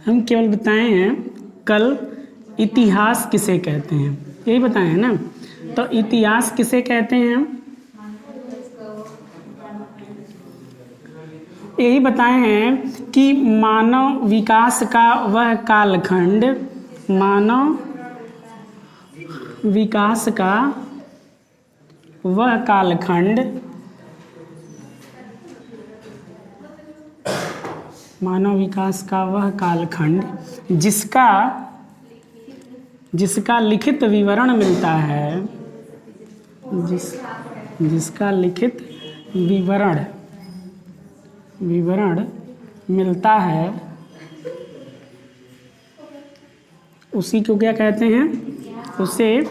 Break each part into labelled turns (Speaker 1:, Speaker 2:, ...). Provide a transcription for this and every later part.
Speaker 1: हम केवल बताए हैं कल इतिहास किसे कहते हैं, यही बताए हैं ना। तो इतिहास किसे कहते हैं, यही बताए हैं कि मानव विकास का वह कालखंड, मानव विकास का वह कालखंड, मानव विकास का वह कालखंड जिसका लिखित विवरण मिलता है, जिसका लिखित विवरण मिलता है, उसी को क्या कहते हैं, उसे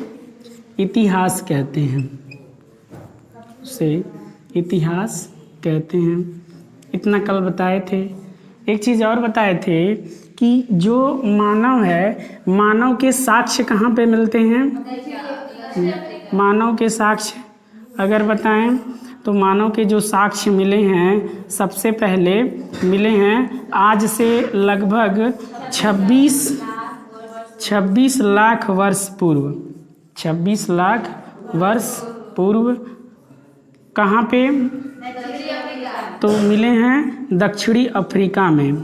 Speaker 1: इतिहास कहते हैं, उसे इतिहास कहते हैं। इतना कल बताए थे। एक चीज़ और बताए थे कि जो मानव है, मानव के साक्ष्य कहाँ पे मिलते हैं, मानव के साक्ष्य अगर बताएं तो मानव के जो साक्ष्य मिले हैं, सबसे पहले मिले हैं आज से लगभग 26 लाख वर्ष पूर्व, 26 लाख वर्ष पूर्व। कहाँ पे, तो मिले हैं दक्षिणी अफ्रीका में,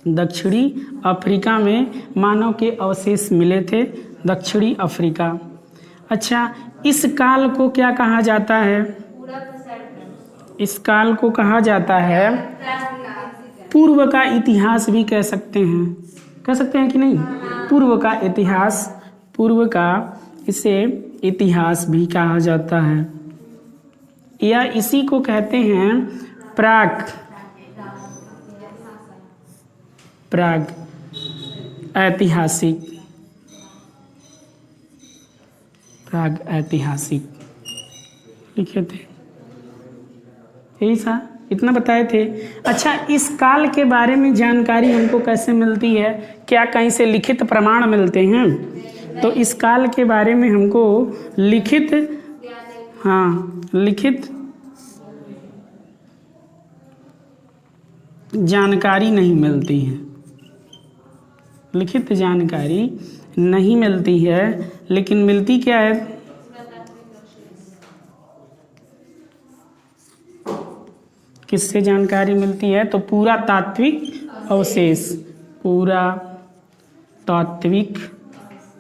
Speaker 1: दक्षिणी अफ्रीका में मानव के अवशेष मिले थे, दक्षिणी अफ्रीका। अच्छा, इस काल को क्या कहा जाता है, इस काल को कहा जाता है पूर्व का इतिहास भी कह सकते हैं कि नहीं, पूर्व का इतिहास, पूर्व का इसे इतिहास भी कहा जाता है, या इसी को कहते हैं प्राग ऐतिहासिक, प्राग ऐतिहासिक लिखे थे, यही सा इतना बताए थे। अच्छा, इस काल के बारे में जानकारी हमको कैसे मिलती है, क्या कहीं से लिखित प्रमाण मिलते हैं? तो इस काल के बारे में हमको लिखित जानकारी नहीं मिलती है, लिखित जानकारी नहीं मिलती है, लेकिन मिलती क्या है, किससे जानकारी मिलती है, तो पुरातात्विक अवशेष, पुरातात्विक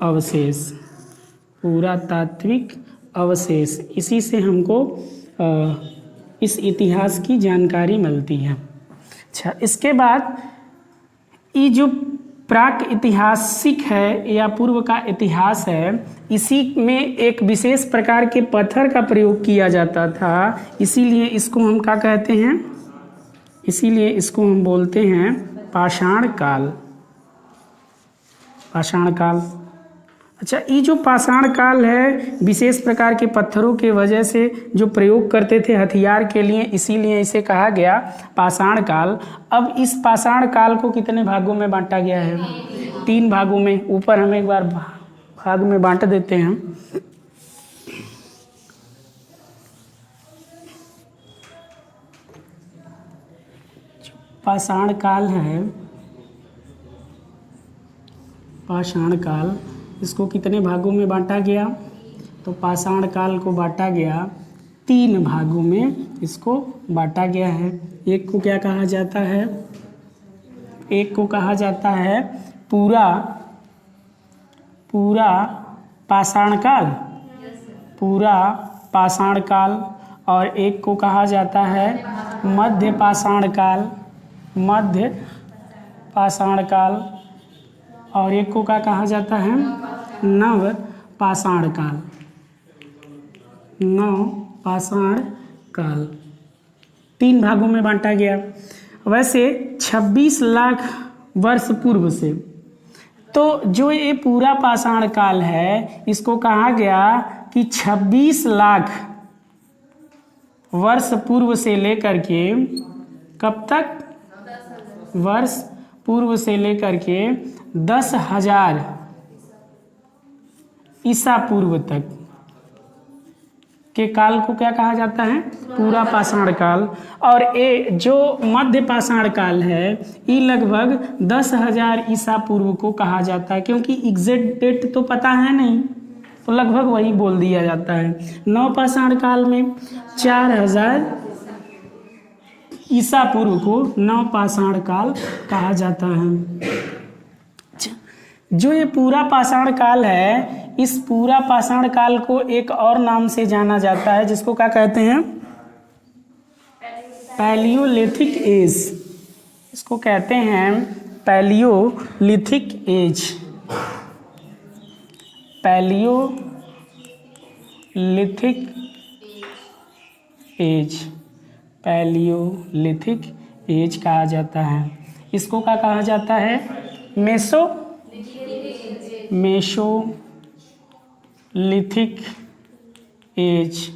Speaker 1: अवशेष, पुरातात्विक अवशेष, इसी से हमको इस इतिहास की जानकारी मिलती है। अच्छा, इसके बाद ये जो प्राक ऐतिहासिक है या पूर्व का इतिहास है, इसी में एक विशेष प्रकार के पत्थर का प्रयोग किया जाता था, इसीलिए इसको हम क्या कहते हैं, इसीलिए इसको हम बोलते हैं पाषाण काल, पाषाण काल। अच्छा, ये जो पाषाण काल है, विशेष प्रकार के पत्थरों के वजह से जो प्रयोग करते थे हथियार के लिए, इसीलिए इसे कहा गया पाषाण काल। अब इस पाषाण काल को कितने भागों में बांटा गया है, 3 भागों में। ऊपर हम एक बार भाग में बांट देते हैं। पाषाण काल है, पाषाण काल, इसको कितने भागों में बांटा गया, तो पाषाण काल को बांटा गया 3 भागों में, इसको बांटा गया है। एक को क्या कहा जाता है, एक को कहा जाता है पूरा पाषाण काल, पूरा पाषाण काल, और एक को कहा जाता है मध्य पाषाण काल, मध्य पाषाण काल, और एक को क्या कहा जाता है नव पाषाण काल, नव पाषाण काल। 3 भागों में बांटा गया। वैसे 26 लाख वर्ष पूर्व से, तो जो ये पूरा पाषाण काल है, इसको कहा गया कि 26 लाख वर्ष पूर्व से लेकर के कब तक, वर्ष पूर्व से लेकर के 10,000 ईसा पूर्व तक, के काल को क्या कहा जाता है? पूरा पाषाण काल। और ये जो मध्य पाषाण काल है ये लगभग 10,000 ईसा पूर्व को कहा जाता है, क्योंकि एग्जैक्ट डेट तो पता है नहीं, तो लगभग वही बोल दिया जाता है। नव पाषाण काल में 4,000 ईसा पूर्व को नव पाषाण काल कहा जाता है। जो ये पूरा पाषाण काल है, इस पूरा पाषाण काल को एक और नाम से जाना जाता है, जिसको क्या कहते हैं? Palaeolithic age. इसको कहते हैं palaeolithic age. Palaeolithic age, palaeolithic age कहा जाता है। इसको क्या कहा जाता है? Mesolithic age.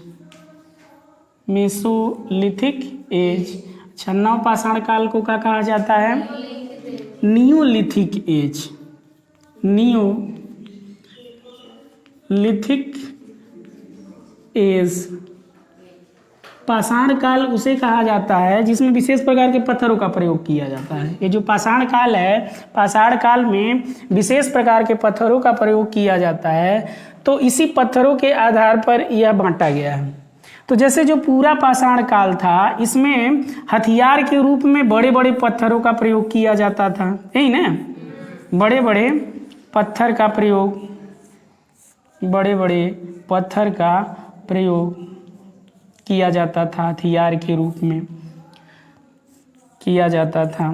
Speaker 1: Mesolithic age. अच्छा, नव पाषाण काल को क्या कहा जाता है? Neolithic age. Neolithic age. पाषाण काल उसे कहा जाता है जिसमें विशेष प्रकार के पत्थरों का प्रयोग किया जाता है। ये जो पाषाण काल है, पाषाण काल में विशेष प्रकार के पत्थरों का प्रयोग किया जाता है, तो इसी पत्थरों के आधार पर यह बांटा गया है। तो जैसे जो पूरा पाषाण काल था, इसमें हथियार के रूप में बड़े बड़े पत्थरों का प्रयोग किया जाता था, यही ना? बड़े बड़े पत्थर का प्रयोग, बड़े बड़े पत्थर का प्रयोग किया जाता था, हथियार के रूप में किया जाता था।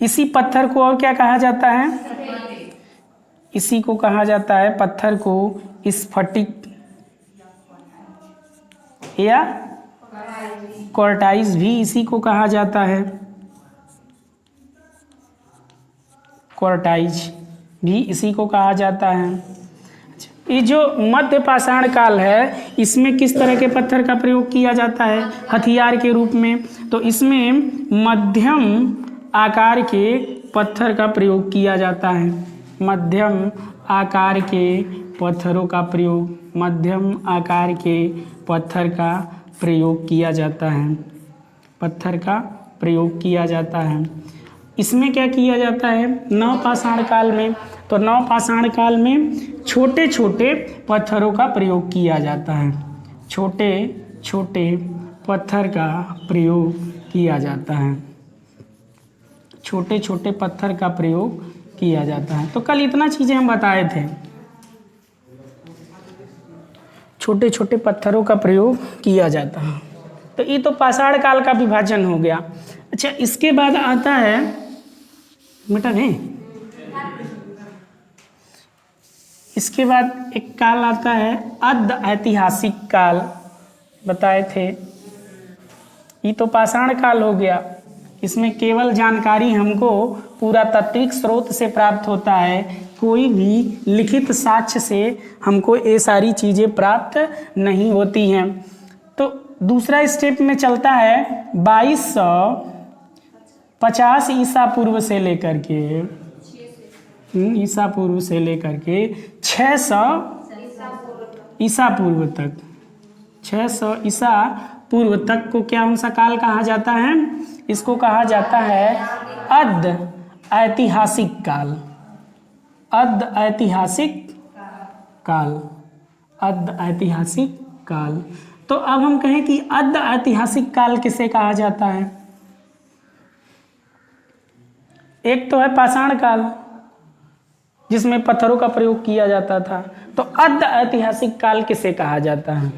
Speaker 1: इसी पत्थर को और क्या कहा जाता है? इसी को कहा जाता है, पत्थर को स्फटिक या क्वार्टाइज भी इसी को कहा जाता है। क्वार्टाइज भी इसी को कहा जाता है। ये जो मध्य पाषाण काल है, इसमें किस तरह के पत्थर का प्रयोग किया जाता है? हथियार के रूप में। तो इसमें मध्यम आकार के पत्थर का प्रयोग किया जाता है। मध्यम आकार के पत्थरों का प्रयोग, मध्यम आकार के पत्थर का प्रयोग किया जाता है। पत्थर का प्रयोग किया जाता है। इसमें क्या किया जाता है? नव पाषाण काल में, तो नव पाषाण काल में छोटे छोटे पत्थरों का प्रयोग किया जाता है। छोटे छोटे पत्थर का प्रयोग किया जाता है। छोटे छोटे पत्थर का प्रयोग किया जाता है। तो कल इतना चीज़ें हम बताए थे, छोटे छोटे पत्थरों का प्रयोग किया जाता है। तो ये तो पाषाण काल का विभाजन हो गया। अच्छा, इसके बाद आता है, बेटा नहीं, इसके बाद एक काल आता है अर्ध ऐतिहासिक काल, बताए थे। ये तो पाषाण काल हो गया। इसमें केवल जानकारी हमको पुरातात्विक स्रोत से प्राप्त होता है, कोई भी लिखित साक्ष्य से हमको ये सारी चीज़ें प्राप्त नहीं होती हैं। तो दूसरा स्टेप में चलता है 2250 ईसा पूर्व से लेकर के ईसा पूर्व से लेकर के 600 ईसा पूर्व तक, 600 ईसा पूर्व तक को क्या उनसा काल कहा जाता है? इसको कहा जाता है अर्ध ऐतिहासिक काल। अर्ध ऐतिहासिक काल, अर्ध ऐतिहासिक काल। तो अब हम कहें कि अर्ध ऐतिहासिक काल किसे कहा जाता है? एक तो है पाषाण काल जिसमें पत्थरों का प्रयोग किया जाता था, तो अर्ध ऐतिहासिक काल किसे कहा जाता है?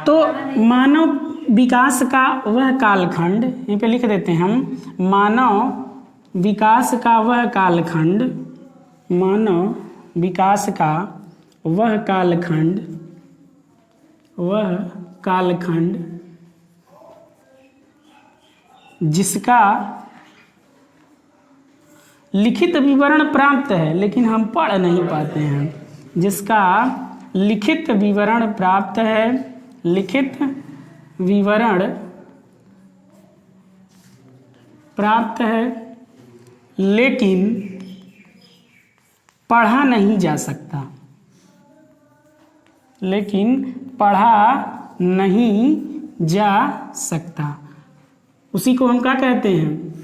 Speaker 1: तो मानव विकास का वह कालखंड, यहीं पे लिख देते हैं हम, मानव विकास का वह कालखंड, मानव विकास का वह कालखंड, वह कालखंड जिसका लिखित विवरण प्राप्त है लेकिन हम पढ़ नहीं पाते हैं, जिसका लिखित विवरण प्राप्त है, लिखित विवरण प्राप्त है लेकिन पढ़ा नहीं जा सकता, लेकिन पढ़ा नहीं जा सकता। उसी को हम क्या कहते हैं?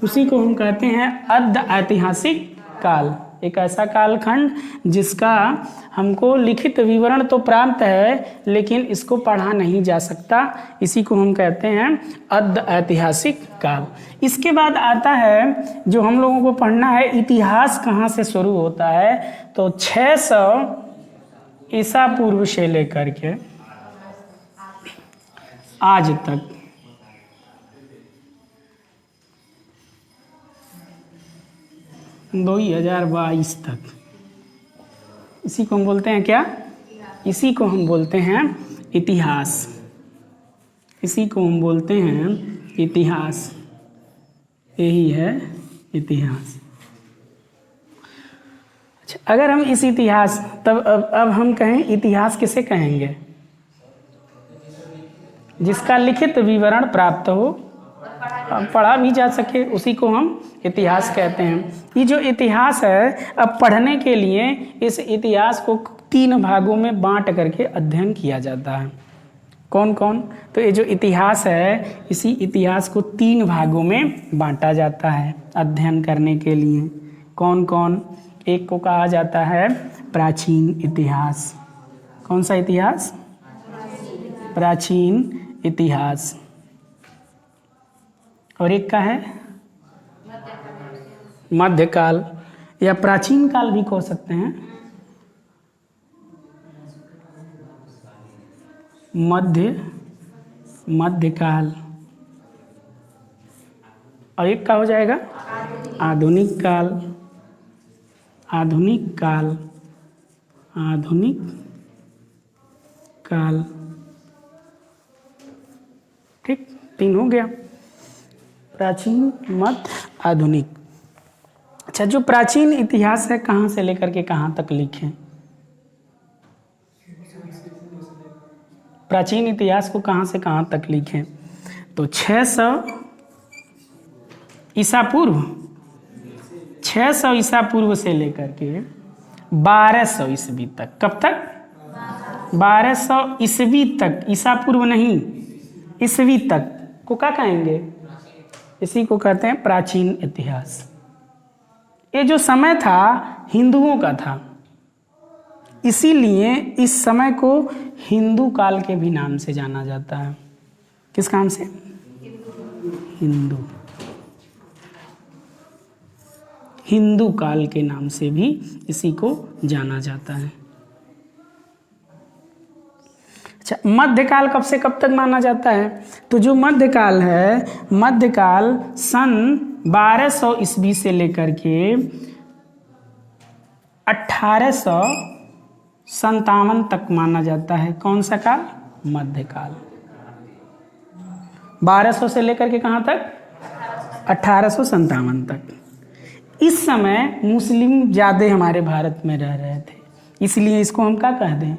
Speaker 1: उसी को हम कहते हैं अर्ध ऐतिहासिक काल। एक ऐसा कालखंड जिसका हमको लिखित विवरण तो प्राप्त है लेकिन इसको पढ़ा नहीं जा सकता, इसी को हम कहते हैं अर्ध ऐतिहासिक काल। इसके बाद आता है जो हम लोगों को पढ़ना है, इतिहास कहाँ से शुरू होता है। तो 600 ईसा पूर्व से लेकर के आज तक 2022 तक, इसी को हम बोलते हैं क्या? इसी को हम बोलते हैं इतिहास। इसी को हम बोलते हैं इतिहास। यही है इतिहास। अच्छा, अगर हम इस इतिहास तब अब हम कहें इतिहास किसे कहेंगे? जिसका लिखित विवरण प्राप्त हो, पढ़ा भी जा सके, उसी को हम इतिहास कहते हैं। ये जो इतिहास है, अब पढ़ने के लिए इस इतिहास को 3 भागों में बांट करके अध्ययन किया जाता है। कौन कौन? तो ये जो इतिहास है, इसी इतिहास को 3 भागों में बांटा जाता है अध्ययन करने के लिए। कौन कौन? एक को कहा जाता है प्राचीन इतिहास। कौन सा इतिहास? प्राचीन इतिहास। और एक का है मध्यकाल, या प्राचीन काल भी कह सकते हैं। मध्यकाल। और एक का हो जाएगा आधुनिक काल। आधुनिक काल। आधुनिक काल। ठीक, 3 हो गया, प्राचीन, मध्य, आधुनिक। अच्छा, जो प्राचीन इतिहास है कहाँ से लेकर के कहाँ तक लिखे? प्राचीन इतिहास को कहाँ से कहाँ तक लिखे? तो 600 ईसा पूर्व, 600 ईसा पूर्व से लेकर के 1200 ईस्वी तक। कब तक? 1200 ईस्वी तक। ईसा पूर्व नहीं, ईस्वी तक को क्या कहेंगे? इसी को कहते हैं प्राचीन इतिहास। ये जो समय था हिंदुओं का था, इसीलिए इस समय को हिंदू काल के भी नाम से जाना जाता है। किस नाम से? हिंदू। हिंदू काल के नाम से भी इसी को जाना जाता है। अच्छा, मध्यकाल कब से कब तक माना जाता है? तो जो मध्यकाल है, मध्यकाल सन 1200 ईस्वी से लेकर के 1857 तक माना जाता है। कौन सा काल? मध्यकाल। 1200 से लेकर के कहाँ तक? 1857 तक। इस समय मुस्लिम ज़्यादा हमारे भारत में रह रहे थे, इसलिए इसको हम क्या कह दें?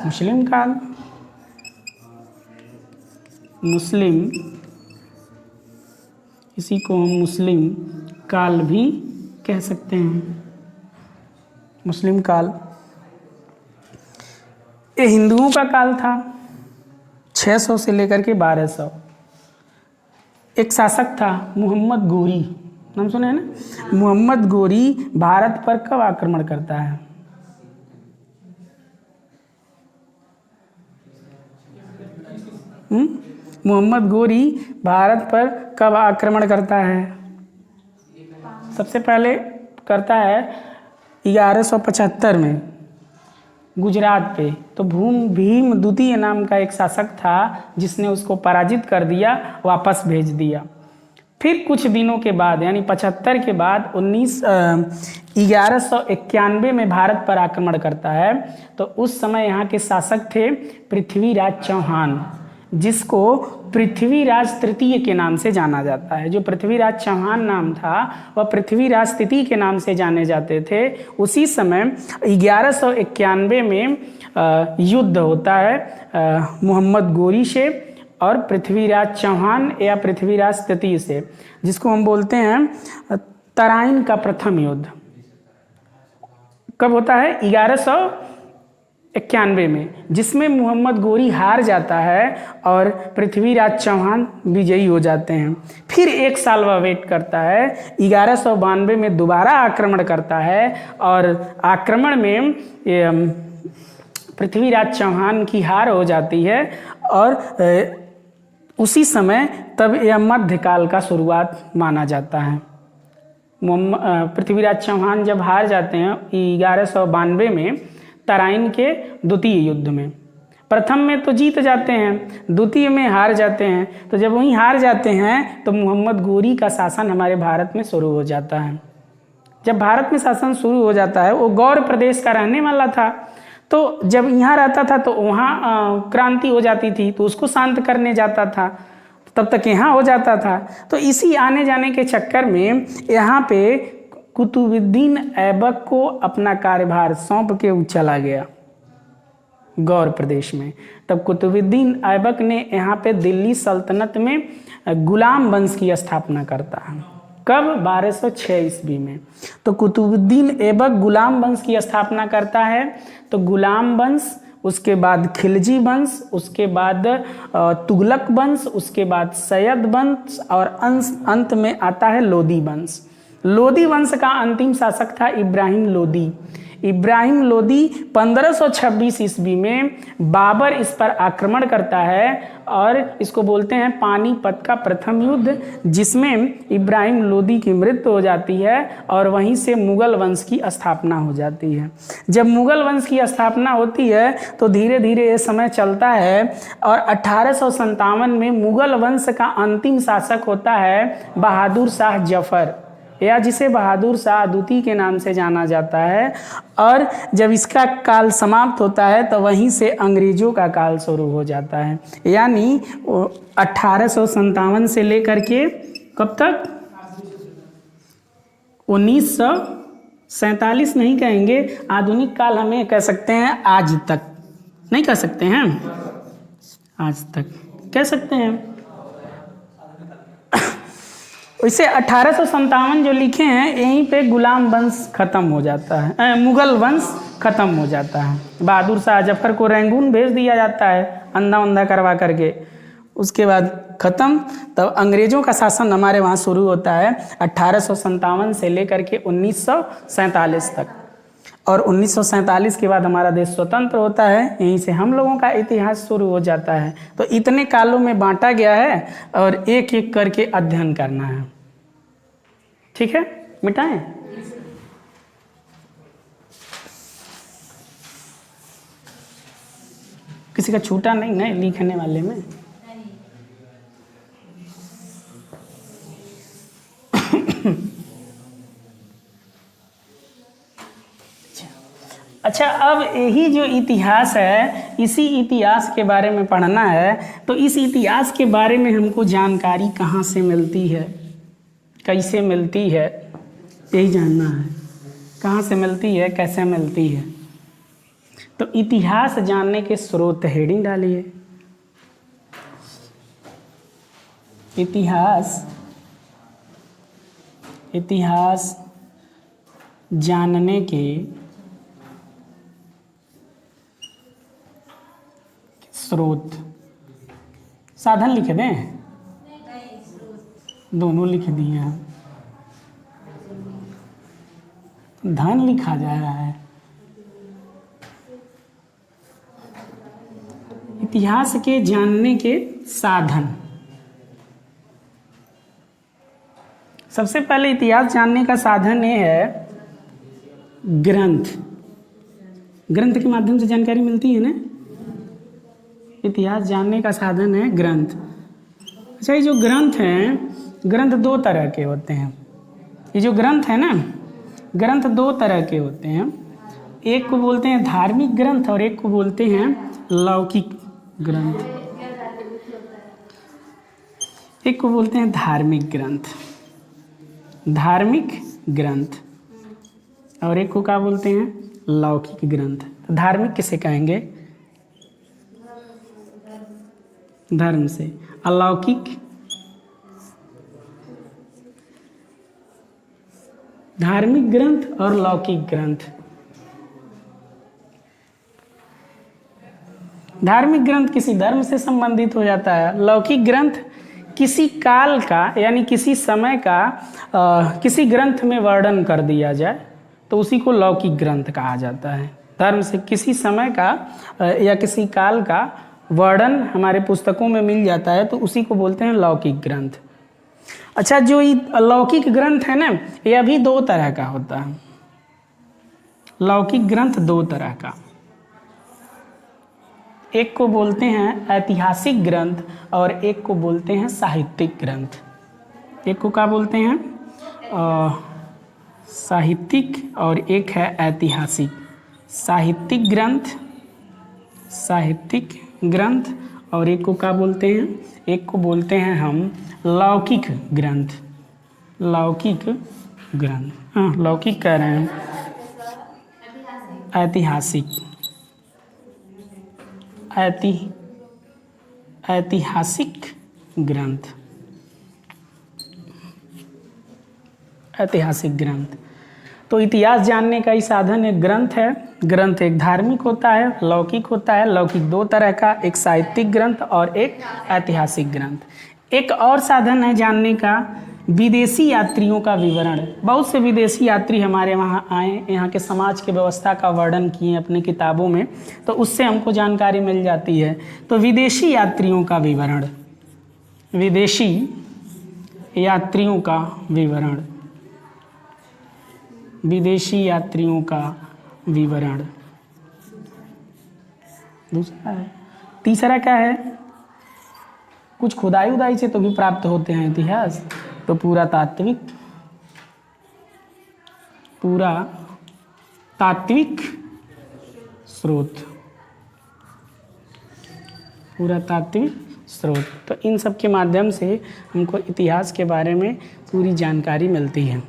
Speaker 1: मुस्लिम काल। मुस्लिम, इसी को हम मुस्लिम काल भी कह सकते हैं। मुस्लिम काल ये हिंदुओं का काल था, 600 से लेकर के 1200। एक शासक था मोहम्मद गोरी, नाम सुने हैं ना? मोहम्मद गोरी भारत पर कब आक्रमण करता है? मोहम्मद गोरी भारत पर कब आक्रमण करता है? सबसे पहले करता है 1175 में गुजरात पे। तो भीम द्वितीय नाम का एक शासक था जिसने उसको पराजित कर दिया, वापस भेज दिया। फिर कुछ दिनों के बाद यानी 75 के बाद 1191 में भारत पर आक्रमण करता है। तो उस समय यहाँ के शासक थे पृथ्वीराज चौहान, जिसको पृथ्वीराज तृतीय के नाम से जाना जाता है। जो पृथ्वीराज चौहान नाम था वह पृथ्वीराज तृतीय के नाम से जाने जाते थे। उसी समय 1191 में युद्ध होता है मोहम्मद गोरी से और पृथ्वीराज चौहान या पृथ्वीराज तृतीय से, जिसको हम बोलते हैं तराइन का प्रथम युद्ध। कब होता है? 91 में, जिसमें मोहम्मद गोरी हार जाता है और पृथ्वीराज चौहान विजयी हो जाते हैं। फिर एक साल वह वेट करता है, 1192 में दोबारा आक्रमण करता है और आक्रमण में पृथ्वीराज चौहान की हार हो जाती है और उसी समय तब यह मध्यकाल का शुरुआत माना जाता है। पृथ्वीराज चौहान जब हार जाते हैं 1192 में तराइन के द्वितीय युद्ध में, प्रथम में तो जीत जाते हैं, द्वितीय में हार जाते हैं। तो जब वहीं हार जाते हैं तो मोहम्मद गोरी का शासन हमारे भारत में शुरू हो जाता है। जब भारत में शासन शुरू हो जाता है, वो गौर प्रदेश का रहने वाला था, तो जब यहाँ रहता था तो वहाँ क्रांति हो जाती थी तो उसको शांत करने जाता था, तब तक यहाँ हो जाता था। तो इसी आने जाने के चक्कर में यहाँ पे कुतुबुद्दीन ऐबक को अपना कार्यभार सौंप के वो चला गया गौर प्रदेश में। तब कुतुबुद्दीन ऐबक ने यहाँ पे दिल्ली सल्तनत में गुलाम वंश की स्थापना करता है। कब? 1206 ईस्वी में। तो कुतुबुद्दीन ऐबक गुलाम वंश की स्थापना करता है। तो गुलाम वंश, उसके बाद खिलजी वंश, उसके बाद तुगलक वंश, उसके बाद सैयद वंश और अंत में आता है लोदी वंश। लोदी वंश का अंतिम शासक था इब्राहिम लोदी। इब्राहिम लोदी 1526 ईस्वी में बाबर इस पर आक्रमण करता है और इसको बोलते हैं पानीपत का प्रथम युद्ध, जिसमें इब्राहिम लोदी की मृत्यु हो जाती है और वहीं से मुगल वंश की स्थापना हो जाती है। जब मुगल वंश की स्थापना होती है तो धीरे धीरे ये समय चलता है और 1857 में मुगल वंश का अंतिम शासक होता है बहादुर शाह जफर, या जिसे बहादुर शाह द्वितीय के नाम से जाना जाता है। और जब इसका काल समाप्त होता है तो वहीं से अंग्रेजों का काल शुरू हो जाता है। यानी 1857 से लेकर के कब तक? 1947 नहीं कहेंगे, आधुनिक काल हमें कह सकते हैं आज तक। नहीं कह सकते हैं? आज तक कह सकते हैं। वैसे 1857 जो लिखे हैं यहीं पे गुलाम वंश खत्म हो जाता है, मुगल वंश खत्म हो जाता है। बहादुर शाह जफर को रंगून भेज दिया जाता है अंधा अंधा करवा करके, उसके बाद खत्म। तब अंग्रेजों का शासन हमारे वहाँ शुरू होता है 1857 से लेकर के 1947 तक। और 1947 के बाद हमारा देश स्वतंत्र होता है, यहीं से हम लोगों का इतिहास शुरू हो जाता है। तो इतने कालों में बांटा गया है और एक एक करके अध्ययन करना है। ठीक है, मिटाएं? किसी का छूटा नहीं ना लिखने वाले में? अच्छा, अब यही जो इतिहास है, इसी इतिहास के बारे में पढ़ना है। तो इस इतिहास के बारे में हमको जानकारी कहाँ से मिलती है, कैसे मिलती है, यही जानना है। कहाँ से मिलती है, कैसे मिलती है। तो इतिहास जानने के स्रोत, हेडिंग डालिए। इतिहास जानने के स्रोत, साधन लिख दें? दोनों लिख दिए हैं, धन लिखा जा रहा है। इतिहास के जानने के साधन। सबसे पहले इतिहास जानने का साधन ये है ग्रंथ। ग्रंथ के माध्यम से जानकारी मिलती है ना। इतिहास जानने का साधन है ग्रंथ। अच्छा, ये जो ग्रंथ हैं, ग्रंथ दो तरह के होते हैं। ये जो ग्रंथ है ना, ग्रंथ दो तरह के होते हैं। एक को बोलते हैं धार्मिक ग्रंथ और एक को बोलते हैं लौकिक ग्रंथ। एक को बोलते हैं धार्मिक ग्रंथ, धार्मिक ग्रंथ, और एक को क्या बोलते हैं? लौकिक ग्रंथ। धार्मिक किसे कहेंगे? धर्म से। अलौकिक धार्मिक ग्रंथ और लौकिक ग्रंथ। धार्मिक ग्रंथ किसी धर्म से संबंधित हो जाता है। लौकिक ग्रंथ किसी काल का यानी किसी समय का किसी ग्रंथ में वर्णन कर दिया जाए तो उसी को लौकिक ग्रंथ कहा जाता है। धर्म से किसी समय का या किसी काल का वर्णन हमारे पुस्तकों में मिल जाता है तो उसी को बोलते हैं लौकिक ग्रंथ। अच्छा, जो ये लौकिक ग्रंथ है ना, यह भी दो तरह का होता है। लौकिक ग्रंथ दो तरह का, एक को बोलते हैं ऐतिहासिक ग्रंथ और एक को बोलते हैं साहित्यिक ग्रंथ। एक को क्या बोलते हैं? साहित्यिक, और एक है ऐतिहासिक। साहित्यिक ग्रंथ और एक को क्या बोलते हैं? एक को बोलते हैं हम लौकिक ग्रंथ। लौकिक ग्रंथ, हाँ लौकिक कह रहे हैं, ऐतिहासिक ग्रंथ। ऐतिहासिक ग्रंथ तो इतिहास जानने का ही साधन एक ग्रंथ है। ग्रंथ एक धार्मिक होता है, लौकिक होता है। लौकिक दो तरह का, एक साहित्यिक ग्रंथ और एक ऐतिहासिक ग्रंथ। एक और साधन है जानने का, विदेशी यात्रियों का विवरण। बहुत से विदेशी यात्री हमारे वहाँ आए, यहाँ के समाज की व्यवस्था का वर्णन किए अपनी किताबों में, तो उससे हमको जानकारी मिल जाती है। तो विदेशी यात्रियों का विवरण, विदेशी यात्रियों का विवरण, विदेशी यात्रियों का विवरण दूसरा है। तीसरा क्या है? कुछ खुदाई उदाई से तो भी प्राप्त होते हैं इतिहास, तो पूरा तात्विक स्रोत। तो इन सब के माध्यम से हमको इतिहास के बारे में पूरी जानकारी मिलती है।